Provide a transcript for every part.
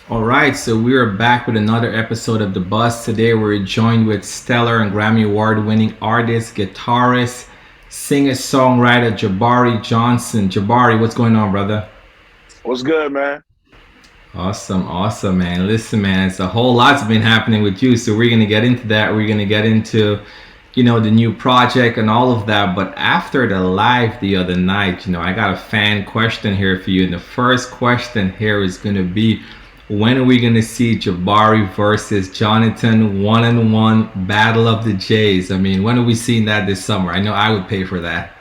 All right, so we are back with another episode of The Buzz. Today we're joined with stellar and Grammy Award winning artist, guitarist, singer songwriter Jabari Johnson. Jabari, what's going on, brother? What's good, man? Awesome, awesome, man. Listen, man, it's a whole lot's been happening with you, so we're gonna get into that. We're gonna get into, the new project and all of that. But after the live the other night, I got a fan question here for you, and the first question here is gonna be, when are we gonna see Jabari versus Jonathan one-on-one Battle of the Jays? I mean, when are we seeing that this summer? I know I would pay for that.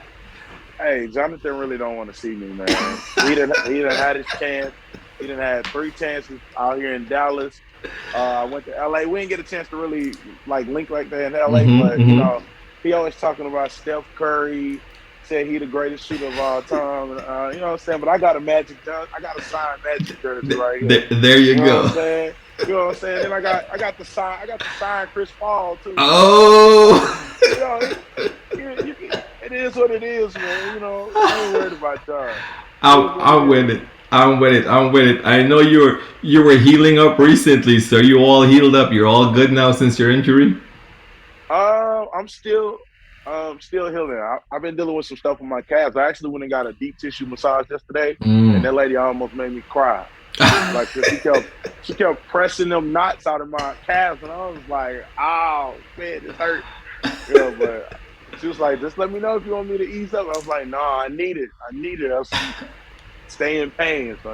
Hey, Jonathan really don't want to see me, man. He didn't had his chance. He didn't had three chances out here in Dallas. I went to LA. We didn't get a chance to really like link like that in LA, Mm-hmm. but Mm-hmm. he always talking about Steph Curry. Said he the greatest shooter of all time. You know what I'm saying? But I got a I got a signed Magic jersey right here. There You you know what I'm go. saying? You know what I'm saying? Then I got the signed Chris Paul too. So Oh. you know, it is what it is, man. I ain't worried about y'all. It is what it I'm with is. it. I'm with it. I'm with it. I know you were healing up recently, so you all healed up. You're all good now since your injury. I'm still healing. I've been dealing with some stuff with my calves. I actually went and got a deep tissue massage yesterday, and Mm. that lady almost made me cry. Like, 'cause she kept pressing them knots out of my calves, and I was like, "Oh man, this hurt." But she was like, "Just let me know if you want me to ease up." I was like, "No, I need it. I need it. Else I'm stay in pain." So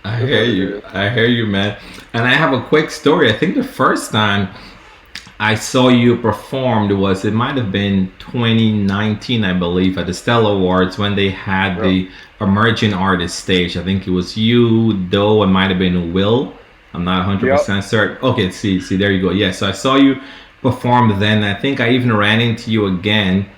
I it's hear what it you. is. I hear you, man. And I have a quick story. I think the first time I saw you performed was, it might have been 2019, I believe, at the Stella Awards when they had Yep. the emerging artist stage. I think it was you, Doe, it might have been Will. I'm not Yep. 100% certain. Okay, see, there you go. Yeah, so I saw you perform then. I think I even ran into you again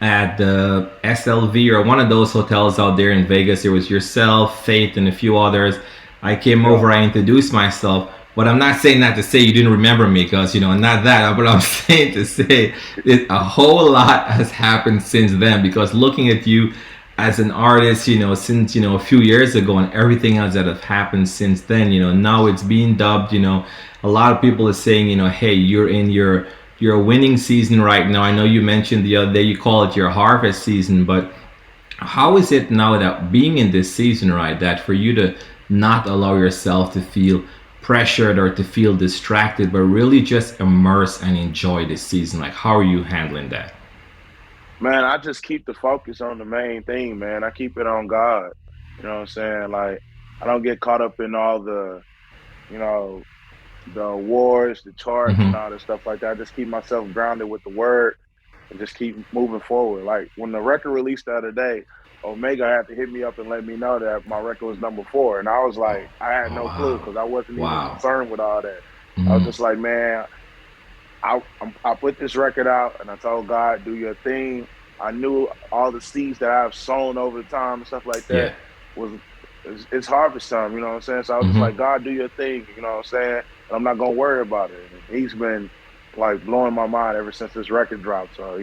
at the SLV or one of those hotels out there in Vegas. It was yourself, Faith, and a few others. I came Yep. over, I introduced myself. But I'm not saying that to say you didn't remember me, because not that. But I'm saying to say that a whole lot has happened since then. Because looking at you as an artist, since a few years ago, and everything else that have happened since then, now it's being dubbed. A lot of people are saying, hey, you're in your winning season right now. I know you mentioned the other day you call it your harvest season, but how is it now that being in this season, right, that for you to not allow yourself to feel pressured or to feel distracted, but really just immerse and enjoy this season? Like, how are you handling that? Man, I just keep the focus on the main thing, man. I keep it on God. You know what I'm saying? Like, I don't get caught up in all you know, the awards, the charts, and Mm-hmm. all that stuff like that. I just keep myself grounded with the word and just keep moving forward. Like when the record released the other day, Omega had to hit me up and let me know that my record was number 4, and I was like, I had Oh, no clue wow. because I wasn't even Wow. concerned with all that. I was Mm-hmm. just like, man, I put this record out, and I told God, do your thing. I knew all the seeds that I've sown over the time and stuff like Yeah. that was it's harvest time. You know what I'm saying? So I was just Mm-hmm. like, God, do your thing. You know what I'm saying? And I'm not gonna worry about it. And he's been like blowing my mind ever since this record dropped. So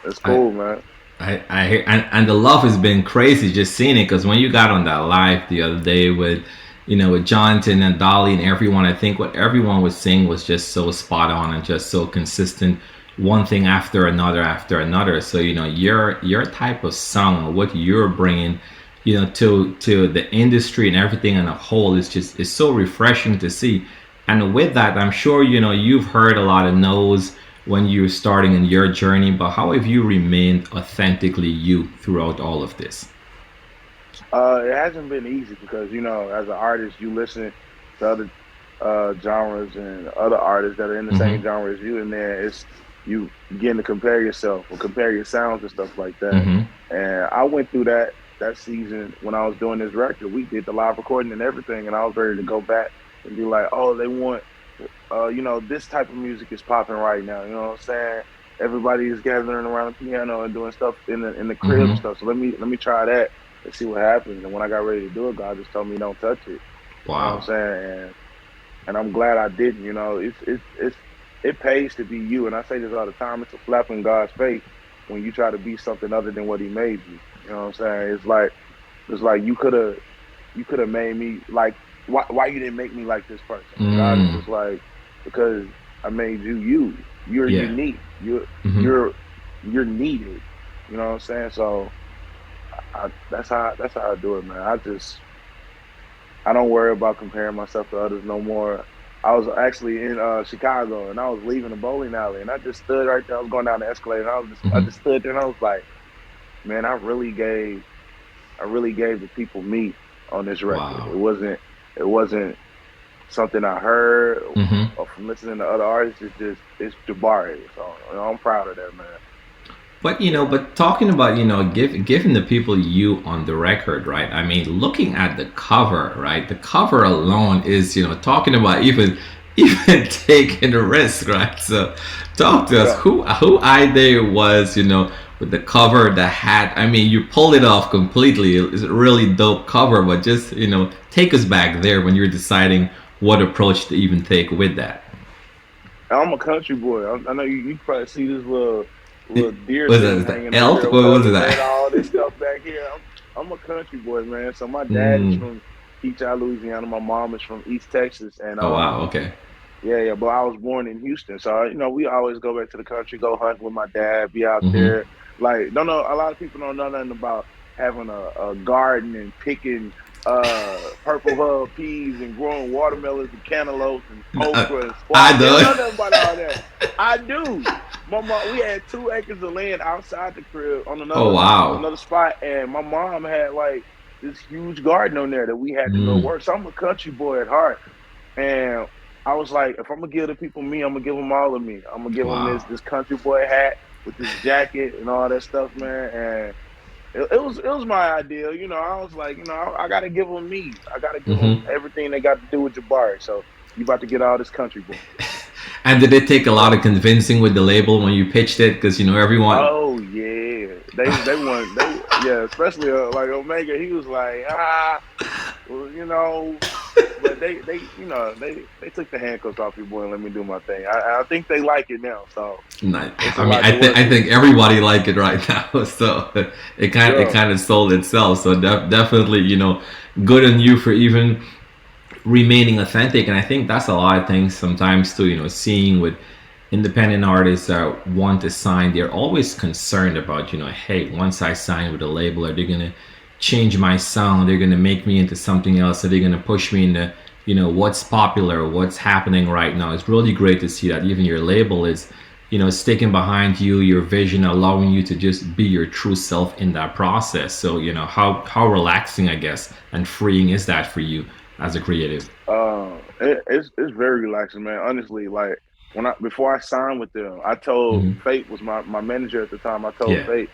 it's I, cool, man. I hear, and the love has been crazy just seeing it, because when you got on that live the other day with, with Jonathan and Dolly and everyone, I think what everyone was saying was just so spot on and just so consistent, one thing after another. So your type of song, what you're bringing, to the industry and everything in a whole, is so refreshing to see. And with that, I'm sure you've heard a lot of no's when you're starting in your journey, but how have you remained authentically you throughout all of this? It hasn't been easy because as an artist, you listen to other genres and other artists that are in the Mm-hmm. same genre as you, and then it's you begin to compare yourself or compare your sounds and stuff like that. Mm-hmm. And I went through that season when I was doing this record. We did the live recording and everything, and I was ready to go back and be like, oh, they want, this type of music is popping right now. You know what I'm saying? Everybody is gathering around the piano and doing stuff in the crib and Mm-hmm. stuff. So let me try that and see what happens. And when I got ready to do it, God just told me don't touch it. You know what I'm Wow. saying? And I'm glad I didn't. It pays to be you. And I say this all the time. It's a slap in God's face when you try to be something other than what He made you. You know what I'm saying? It's like you could have made me like. why you didn't make me like this person? And God is Mm. just like, because I made you you. You're Yeah. unique. Hmm. You're you're needed. You know what I'm saying? So that's how I do it, man. I don't worry about comparing myself to others no more. I was actually in Chicago and I was leaving the bowling alley and I just stood right there. I was going down the escalator and I Hmm. just stood there and I was like, man, I really gave the people me on this record. Wow. It wasn't something I heard Hmm. or from listening to other artists. It's Jabari. So I'm proud of that, man. But Yeah. but talking about giving the people you on the record, right? I mean, looking at the cover, right? The cover alone is talking about even even taking a risk, right? So, talk to us. Yeah. Who Ide was, with the cover, the hat. I mean, you pulled it off completely. It's a really dope cover, but just take us back there when you're deciding what approach to even take with that. I'm a country boy. I know you probably see this little deer Was thing it the hanging up elf? there or What was whatever, it man. that? All this stuff back here. I'm a country boy, man. So my dad is Mm. from Keachai, Louisiana. My mom is from East Texas, and Oh wow. Okay. yeah. But I was born in Houston, so we always go back to the country, go hunt with my dad, be out Mm-hmm. there. Like, don't know. A lot of people don't know nothing about having a garden and picking purple hub peas and growing watermelons and cantaloupes and okra and I squash. They don't know do. nothing about all that. I do. My mom, we had 2 acres of land outside the crib on Oh wow. another spot, and my mom had like this huge garden on there that we had to go Mm. work. So I'm a country boy at heart. And I was like, if I'm gonna give the people me, I'm gonna give them all of me. I'm gonna give them Wow. this country boy hat with this jacket and all that stuff, man. And it was my idea, I was like, I gotta give them me. I gotta give them Mm-hmm. everything they got to do with Jabari. So you about to get all this country boy. And did it take a lot Yeah. of convincing with the label when you pitched it? Because everyone. Oh yeah, they want they yeah, especially like Omega. He was like well, but they took the handcuffs off your boy and let me do my thing. I think they like it now, so it's a I mean, lot to work I with. think everybody like it right now. So it Yeah, kind of sold itself. So definitely, good on you for even remaining authentic. And I think that's a lot of things sometimes too. Seeing with independent artists that want to sign, they're always concerned about hey, once I sign with a label, are they gonna change my sound? They're gonna make me into something else? Are they gonna push me into what's popular, what's happening right now? It's really great to see that even your label is sticking behind you, your vision, allowing you to just be your true self in that process. So how relaxing, I guess, and freeing is that for you as a creative? it's very relaxing, man. Honestly, like when I before I signed with them, I told Hmm. Fate was my manager at the time. I told Yeah. Fate,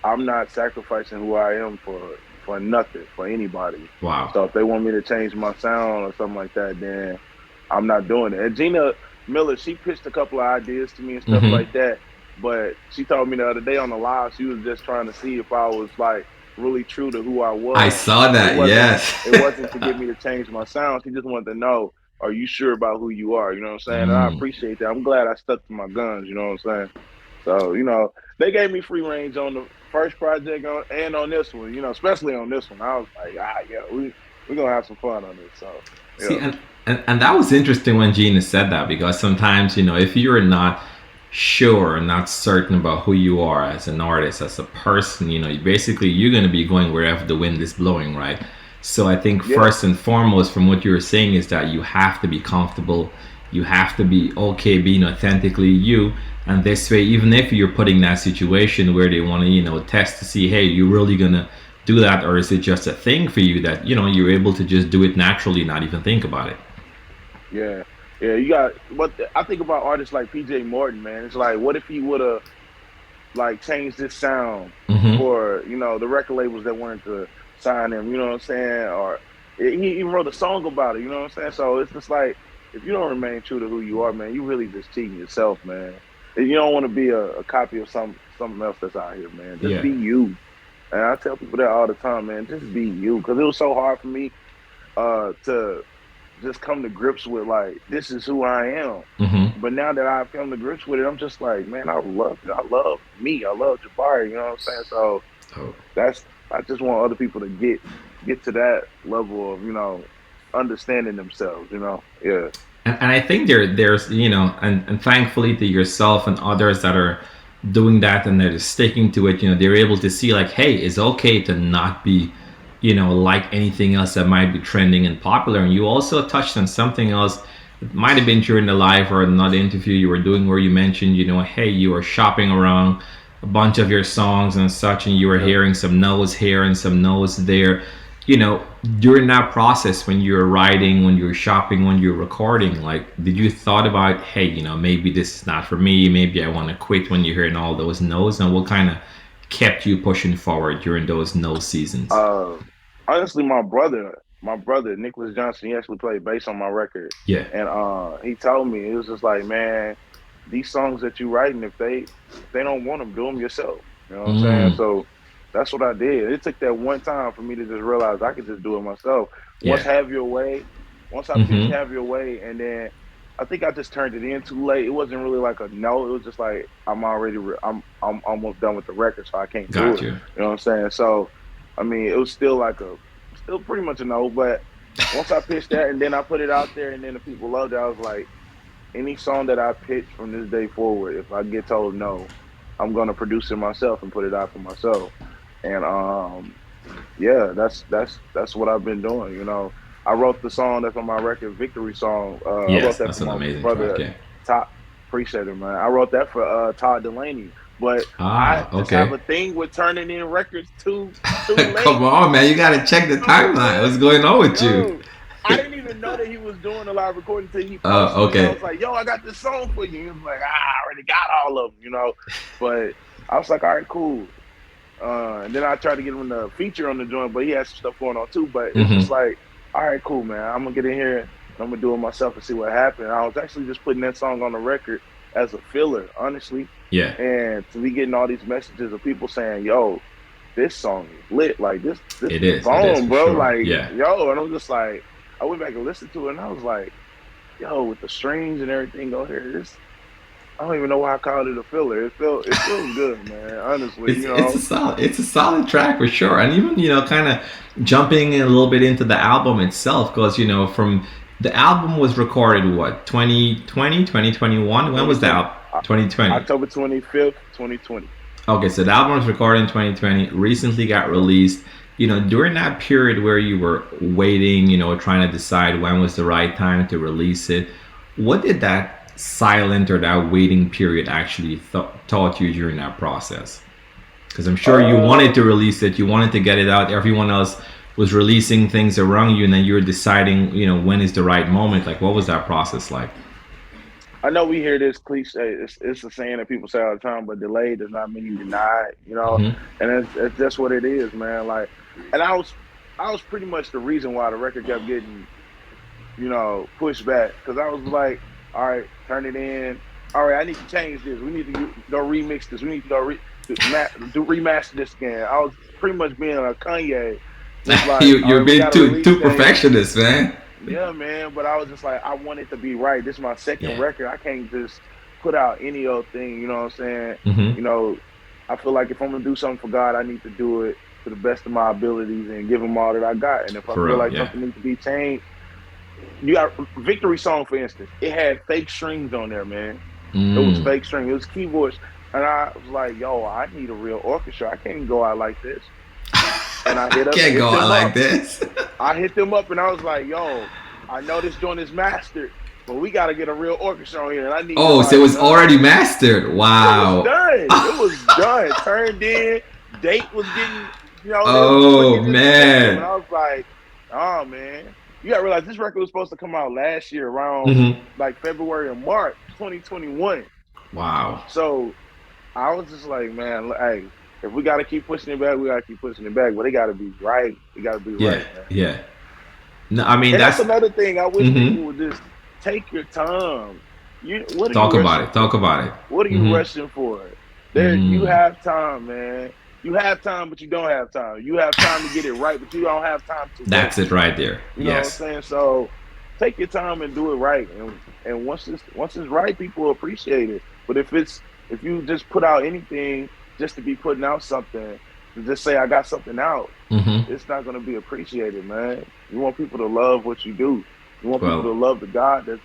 I'm not sacrificing who I am for nothing for anybody. Wow. So if they want me to change my sound or something like that, then I'm not doing it. And Gina Miller, she pitched a couple of ideas to me and stuff Hmm. like that. But she told me the other day on the live, she was just trying to see if I was like really true to who I I was. saw that. Yes. It wasn't to get me to change my sound. She just wanted to know, are you sure about who you are? You know what I'm saying? And I Mm. appreciate that. I'm glad I stuck to my guns. You know what I'm saying? So they gave me free range on the first project and on this one. Especially on this one. I was like, yeah, we're gonna have some fun on this. So See, yeah, and that was interesting when Gina said that, because sometimes, if you're not sure, not certain about who you are as an artist, as a person, basically you're going to be going wherever the wind is blowing, right? So I think yeah, first and foremost, from what you were saying, is that you have to be comfortable. You have to be okay being authentically you. And this way, even if you're putting that situation where they want to, test to see, hey, you really going to do that, or is it just a thing for you that you're able to just do it naturally, not even think about it? yeah, yeah. You got. But I think about artists like PJ Morton, man. It's like, what if he would have like changed his sound Mm-hmm. for the record labels that wanted to sign him, you know what I'm saying? Or he wrote a song about it, you know what I'm saying? So it's just like, if you don't remain true to who you are, man, you really just cheating yourself, man. And you don't want to be a copy of something else that's out here, man. Just Yeah. be you. And I tell people that all the time, man. Just be you, because it was so hard for me to just come to grips with like, this is who I am. Mm-hmm. But now that I've come to grips with it, I'm just like, man, I love me. I love Jabari. You know what I'm saying? So Oh. that's I just want other people to get to that level of understanding themselves. Yeah. And I think there's and thankfully to yourself and others that are doing that and that are sticking to it, they're able to see like, hey, it's okay to not be, like anything else that might be trending and popular. And you also touched on something else. It might have been during the live or another interview you were doing where you mentioned, hey, you were shopping around a bunch of your songs and such, and you were Yeah. hearing some no's here and some no's there. you know, During that process when you're writing, when you're shopping, when you're recording, like, did you thought about, hey, maybe this is not for me, maybe I want to quit when you're hearing all those no's, and what kind of kept you pushing forward during those no seasons? Uh, Honestly, my brother Nicholas Johnson, he actually played bass on my record, Yeah. and he told me, it was just like, man, these songs that you writing, if they don't want them, do them yourself. You know what I'm saying? Mm. So that's what I did. It took that one time for me to just realize I could just do it myself. Once Yeah. Have Your Way, once I pitched Mm-hmm. Have Your Way, and then I think I just turned it in too late. It wasn't really like a no. It was just like I'm almost done with the record, so I can't do Got it. you. You know what I'm saying? So I mean, it was still still pretty much a no. But once I pitched that and then I put it out there and then the people loved it, I was like, any song that I pitch from this day forward, if I get told no, I'm gonna produce it myself and put it out for myself. And yeah, that's what I've been doing. I wrote the song that's on my record, Victory Song. I wrote Yes, that that's for an my amazing track. brother Yeah. Todd. Appreciate it, man. I wrote that for Todd Delaney. But I Ah, just have okay. a thing with turning in records too late. Come on, man, you gotta check the You know what I'm timeline. What's saying? going on with you? Yo, I didn't even know that he was doing a live recording until he posted it. I Okay. was like, yo, I got this song for you. He was like, I already got all of them. But I was like, all right, cool. And then I tried to get him the feature on the joint, but he had some stuff going on too. But it's just Mm-hmm. like, all right, cool, man. I'm gonna get in here and I'm gonna do it myself and see what happened. I was actually just putting that song on the record as a filler, honestly. Yeah, And to be getting all these messages of people saying, yo, this song is lit. Like this it is is. It is bomb, for bro. sure. Like, Yeah. yo, and I'm just like, I went back and listened to it and I was like, yo, with the strings and everything on here, this I don't even know why I called it a filler. It feels good, man. Honestly, It's a solid track for sure, and even kind of jumping a little bit into the album itself, because from the album was recorded what 2020 2021. When was 2020. that? 2020. October 25th, 2020. Okay, so the album was recorded in 2020, recently got Yeah. released. During that period where you were waiting, trying to decide when was the right time to release it, what did that silent or that waiting period actually taught you during that process? Because I'm sure you wanted to Um, release it, you wanted to get it out. Everyone else was releasing things around you, and then you were deciding, when is the right moment. Like, what was that process like? I know we hear this cliche. It's a saying that people say all the time, but delayed does not mean denied. Hmm. And it's just what it is, man. Like, and I was pretty much the reason why the record kept getting pushed back because I was like, all right, turn it in. All right, I need to change this. We need to go remix this. We need to go remaster this again. I was pretty much being a Kanye, just like, all You're right, we being got a release too date. perfectionist, man. Yeah, man. But I was just like, I want it to be right. This is my second Yeah. record. I can't just put out any old thing. You know what I'm saying? Hmm. You know, I feel like if I'm gonna do something for God, I need to do it to the best of my abilities and give him all that I got. And if I For feel real, like yeah. something needs to be changed, you got Victory Song, for instance. It had fake strings on there, man. It was Mm. fake string. It was keyboards. And I was like, yo, I need a real orchestra. I can't go out like this. And I Can't hit go out them like up. this. I hit them up and I was like, yo, I know this joint is mastered, but we got to get a real orchestra on here. And I need Oh, so it was already mastered. it was Wow. done. It was done. Turned in. Date was getting, they was Oh looking in the system. And man. I was like, oh, man. You got to realize this record was supposed to come out last year around Hmm. like February or March 2021. Wow. So I was just like, man, hey, if we got to keep pushing it back, we got to keep pushing it back. But it got to be right. It got to be Yeah. right, man. Yeah. No, I mean And that's that's. another thing. I wish Hmm. people would just take your time. What are you Talk about rushing it. Talk for? about it. What are you Hmm. rushing for? You Mm. have time, man. You have time, but you don't have time. You have time to get it right, but you don't have time to That's it waste. right there. You know what I'm Yes. saying? So take your time and do it right. And once it's right, people will appreciate it. But if you just put out anything just to be putting out something, to just say I got something out, Mm-hmm. it's not going to be appreciated, man. You want people to love what you do. You want people Well, to love the God that,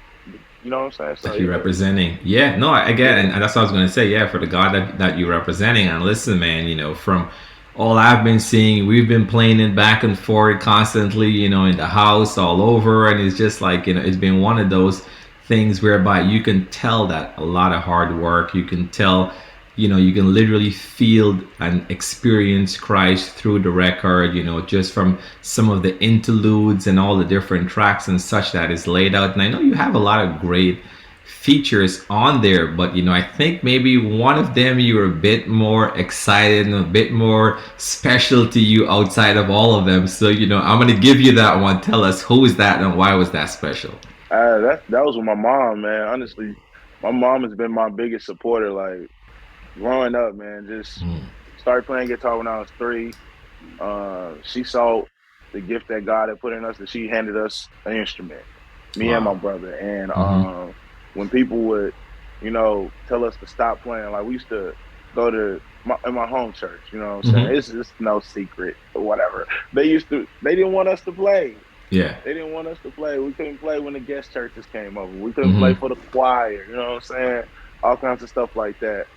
you know what I'm saying? So that you're yeah, representing. Yeah, no, I get it. yeah, And that's what I was going to say. Yeah, for the God that you're representing. And listen, man, from all I've been seeing, we've been playing it back and forth constantly, in the house, all over. And it's just like, it's been one of those things whereby you can tell that a lot of hard work. You can tell, you can literally feel and experience Christ through the record, just from some of the interludes and all the different tracks and such that is laid out. And I know you have a lot of great features on there, but I think maybe one of them you were a bit more excited and a bit more special to you outside of all of them. So I'm gonna give you that one. Tell us who is that and why was that special? that was with my mom, man. Honestly, my mom has been my biggest supporter. Like growing up, man, just started playing guitar when I was 3. She saw the gift that God had put in us, that she handed us an instrument, me and my Wow. brother. And Mm-hmm. when people would, tell us to stop playing, like we used to go to in my home church. You know what I'm saying? Mm-hmm. It's no secret or whatever. They didn't want us to play. Yeah. They didn't want us to play. We couldn't play when the guest churches came over. We couldn't play Mm-hmm. for the choir. You know what I'm saying? All kinds of stuff like that.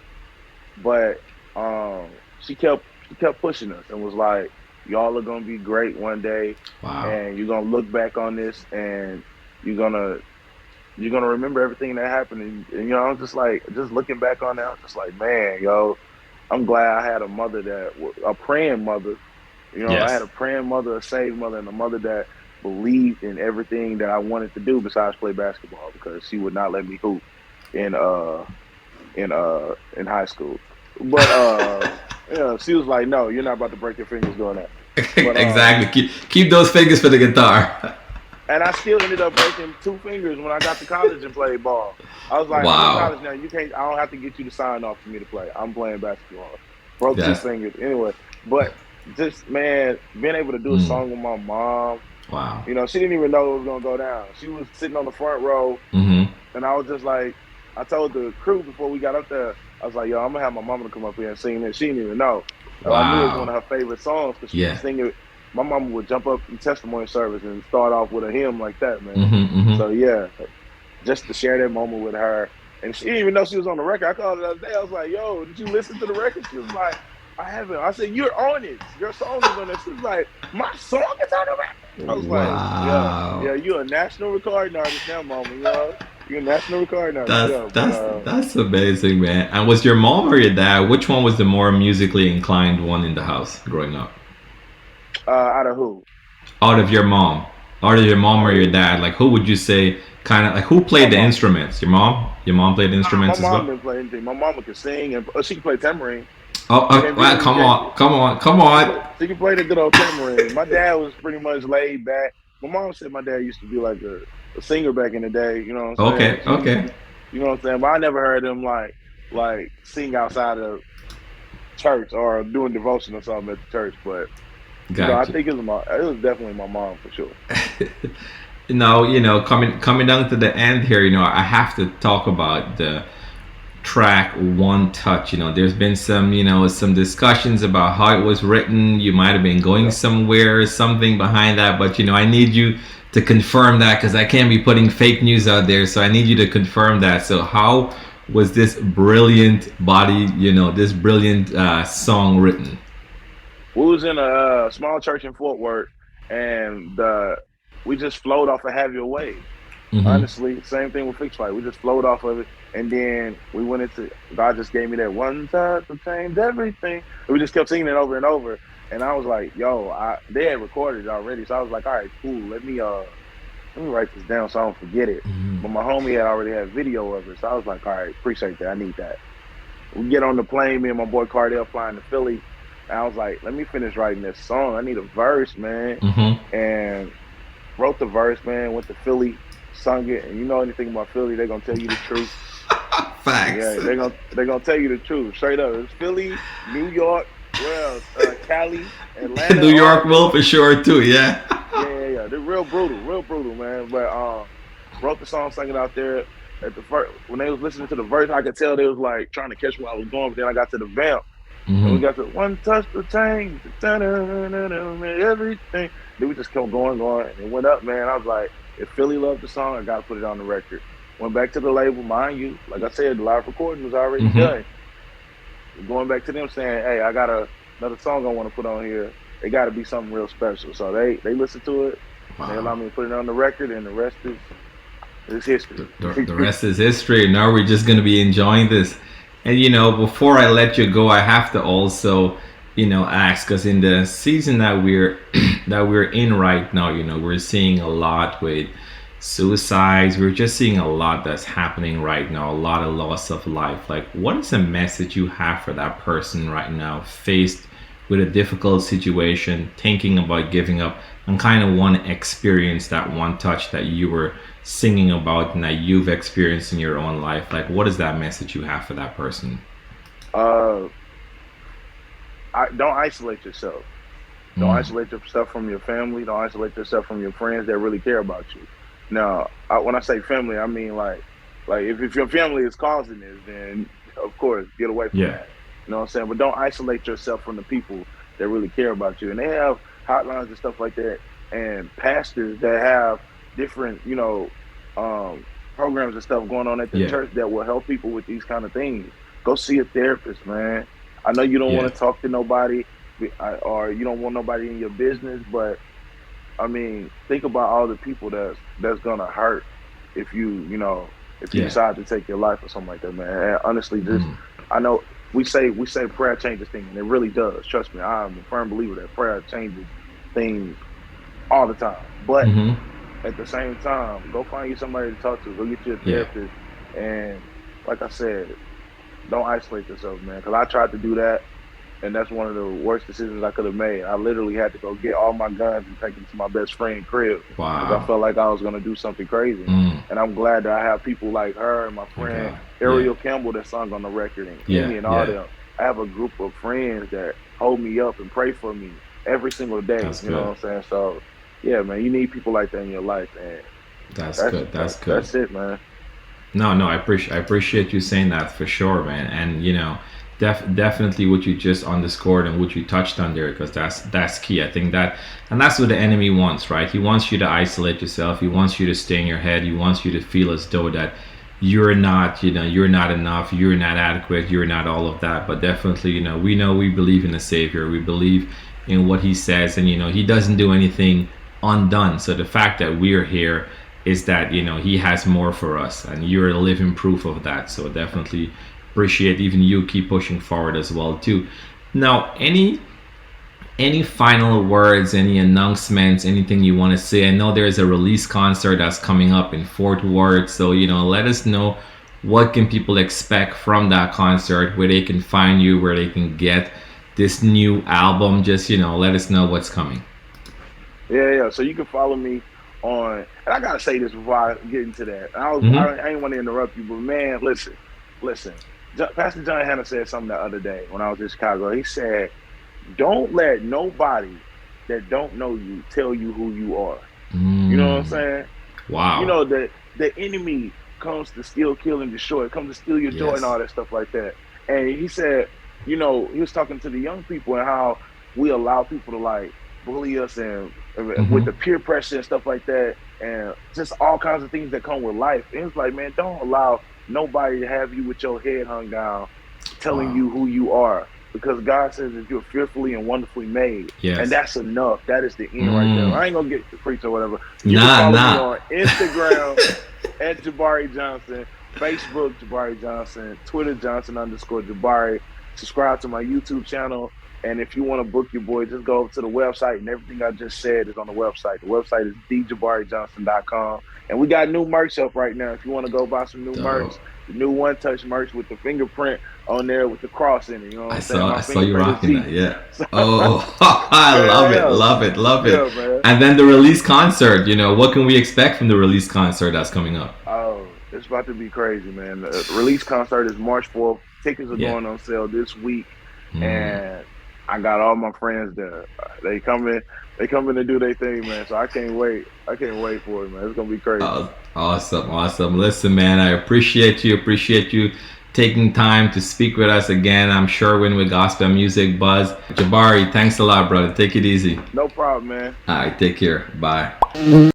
But she kept pushing us and was like, "Y'all are gonna be great one day, Wow. and you're gonna look back on this, and you're gonna you're gonna remember everything that happened." And I'm just like, just looking back on that, I'm just like, man, yo, I'm glad I had a mother a praying mother. I had Yes. a praying mother, a saved mother, and a mother that believed in everything that I wanted to do besides play basketball, because she would not let me hoop in in high school. But she was like, "No, you're not about to break your fingers doing that." But Exactly. Keep those fingers for the guitar. and I still ended up breaking 2 fingers when I got to college and played ball. I was like, "I'm in Wow. college now. You can't. I don't have to get you to sign off for me to play. I'm playing basketball." Broke two Yes. fingers anyway. But just, man, being able to do a Mm. song with my mom. Wow. She didn't even know it was gonna go down. She was sitting on the front row. Mm-hmm. And I was just like, I told the crew before we got up there, I was like, yo, I'm gonna have my mama to come up here and sing this. She didn't even know. And I knew it was one Wow. of her favorite songs because she used to Yeah. sing it. My mama would jump up in testimony service and start off with a hymn like that, man. Mm-hmm. Mm-hmm. So yeah, just to share that moment with her. And she didn't even know she was on the record. I called her the other day. I was like, yo, did you listen to the record? She was like, I haven't. I said, you're on it. Your song is on it. She was like, my song is on the record. I was like, yeah, Wow. yeah, you're a national recording artist now, mama. You're a national recording artist. That's Yeah, but that's that's amazing, man. And was your mom or your dad? Which one was the more musically inclined one in the house growing up? out of who? Out of your mom, out of your mom or your Oh, dad? Like who would you say? Kind of like who my played the mom. instruments? Your mom. Your mom played the My instruments as mom well. didn't play anything. My mama can sing and she can play tambourine. Oh, And then well, when we come get, on, come on, come on. she can play the good old tambourine. My dad was pretty much laid back. My mom said my dad used to be like a singer back in the day. You know what I'm saying? Okay, okay, You know what I'm saying? But I never heard him like sing outside of church or doing devotion or something at the church. But I gotcha. think it was definitely my mom for sure. Now, coming down to the end here, I have to talk about the track One Touch. There's been some discussions about how it was written. You might have been going Yeah. somewhere or something behind that, but I need you to confirm that because I can't be putting fake news out there. So I need you to confirm that. So how was this brilliant body, this brilliant song written? We was in a small church in Fort Worth, and we just flowed off of "Have Your Way." Mm-hmm. Honestly, same thing with Fixed Fight. We just flowed off of it, and then we went into God just gave me that one touch to change everything. And we just kept singing it over and over. And I was like, "Yo, they had recorded it already." So I was like, "All right, cool. Let me write this down so I don't forget it." But my homie had already had video of it, so I was like, "All right, appreciate that. I need that." We get on the plane, me and my boy Cardell flying to Philly. And I was like, let me finish writing this song. I need a verse, man. Mm-hmm. And wrote the verse, man, went to Philly, sung it. And you know anything about Philly, they're gonna tell you the truth. Facts. Yeah, they're gonna tell you the truth. Straight up. It's Philly, New York, where else? Cali, Atlanta, New all York will them. for sure too. Yeah. Yeah, yeah, yeah. They're real brutal, man. But wrote the song, sang it out there. At the first, when they was listening to the verse, I could tell they was like trying to catch where I was going. But then I got to the vamp. And we Mm-hmm. got the one touch to change, everything. Then we just kept going, and it went up, man. I was like, if Philly loved the song, I got to put it on the record. Went back to the label, mind you. Like I said, the live recording was already Mm-hmm. done. Going back to them saying, "Hey, I got another song I want to put on here. It got to be something real special." So they listened to it, and they Wow. allowed me to put it on the record, and the rest is history. The rest is history. Now we're just going to be enjoying this. And, before I let you go, I have to also, ask, because in the season that we're that we're in right now, we're seeing a lot with suicides. We're just seeing a lot that's happening right now, a lot of loss of life. Like, what is the message you have for that person right now, faced with a difficult situation, thinking about giving up, and kind of want to experience that one touch that you were singing about and that you've experienced in your own life? Like, what is that message you have for that person? uh, don't isolate yourself. Don't Mm. isolate yourself from your family. Don't isolate yourself from your friends that really care about you. Now, when I say family, I mean like if your family is causing this, then of course get away from Yeah. that. You know what I'm saying? But don't isolate yourself from the people that really care about you. And they have hotlines and stuff like that, and pastors that have different, um, programs and stuff going on at the Yeah. church that will help people with these kind of things. Go see a therapist, man. I know you don't Yeah. want to talk to nobody or you don't want nobody in your business. But I mean, think about all the people that's gonna hurt if if you Yeah. decide to take your life or something like that, man. And honestly, just Mm. I know we say prayer changes things, and it really does. Trust me, I'm a firm believer that prayer changes things all the time. But Mm-hmm. at the same time, go find you somebody to talk to. Go get you a Yeah. therapist, and like I said, don't isolate yourself, man. Because I tried to do that, and that's one of the worst decisions I could have made. I literally had to go get all my guns and take them to my best friend's crib because I Wow. felt like I was gonna do something crazy. Mm. And I'm glad that I have people like her and my My friend God. Yeah. Ariel Campbell that sung on the record and Yeah. Emmy and all Yeah. them. I have a group of friends that hold me up and pray for me every single day. That's You know good. what I'm saying? So yeah, man, you need people like that in your life, and That's that's good. that, That's good. that's it, man. No, no, I appreciate you saying that for sure, man. And definitely what you just underscored and what you touched on there, because that's key. I think that, and that's what the enemy wants, right? He wants you to isolate yourself. He wants you to stay in your head. He wants you to feel as though that you're not, you're not enough. You're not adequate. You're not all of that. But definitely, we believe in the Savior. We believe in what He says, and He doesn't do anything undone. So the fact that we're here is that he has more for us, and you're a living proof of that. So definitely appreciate even you keep pushing forward as well too. Now, any final words, any announcements, anything you want to say? I know there's a release concert that's coming up in Fort Worth, so let us know what can people expect from that concert, where they can find you, where they can get this new album. Just let us know what's coming. Yeah. So you can follow me on, and I gotta say this before I get into that. Mm-hmm. I ain't want to interrupt you, but man, listen. Pastor John Hanna said something the other day when I was in Chicago. He said, "Don't let nobody that don't know you tell you who you are." You know what I'm Mm. saying? You Wow. know that the enemy comes to steal, kill, and destroy. It comes to steal your joy and Yes. all that stuff like that. And he said, he was talking to the young people and how we allow people to like bully us and with Mm-hmm. the peer pressure and stuff like that, and just all kinds of things that come with life. And it's like, man, don't allow nobody to have you with your head hung down, telling Wow. you who you are. Because God says that you're fearfully and wonderfully made. And Yes. that's enough. That is the end right there. Mm. I ain't gonna get to preach or whatever. You can Nah, follow me nah. on Instagram at Jabari Johnson, Facebook Jabari Johnson, Twitter Johnson_Jabari. Subscribe to my YouTube channel. And if you want to book your boy, just go over to the website, and everything I just said is on the website. The website is djabarijohnson.com. And we got new merch up right now. If you want to go buy some new merch, Dope. the new One Touch merch with the fingerprint on there with the cross in it. You know what I I'm saying? saw My I saw you fingerprint is rocking that. Jesus. Yeah. So, Oh, I love it, yeah, love it, love it. yeah, man. And then the release concert. What can we expect from the release concert that's coming up? Oh, it's about to be crazy, man. The release concert is March 4th. Tickets are Yeah. going on sale this week, Mm. and I got all my friends there. They come in to do their thing, man. So I can't wait. I can't wait for it, man. It's gonna be crazy. Awesome, awesome. Listen, man, I appreciate you. Appreciate you taking time to speak with us again. I'm sure when with Gospel Music Buzz. Jabari, thanks a lot, brother. Take it easy. No problem, man. All right, take care. Bye.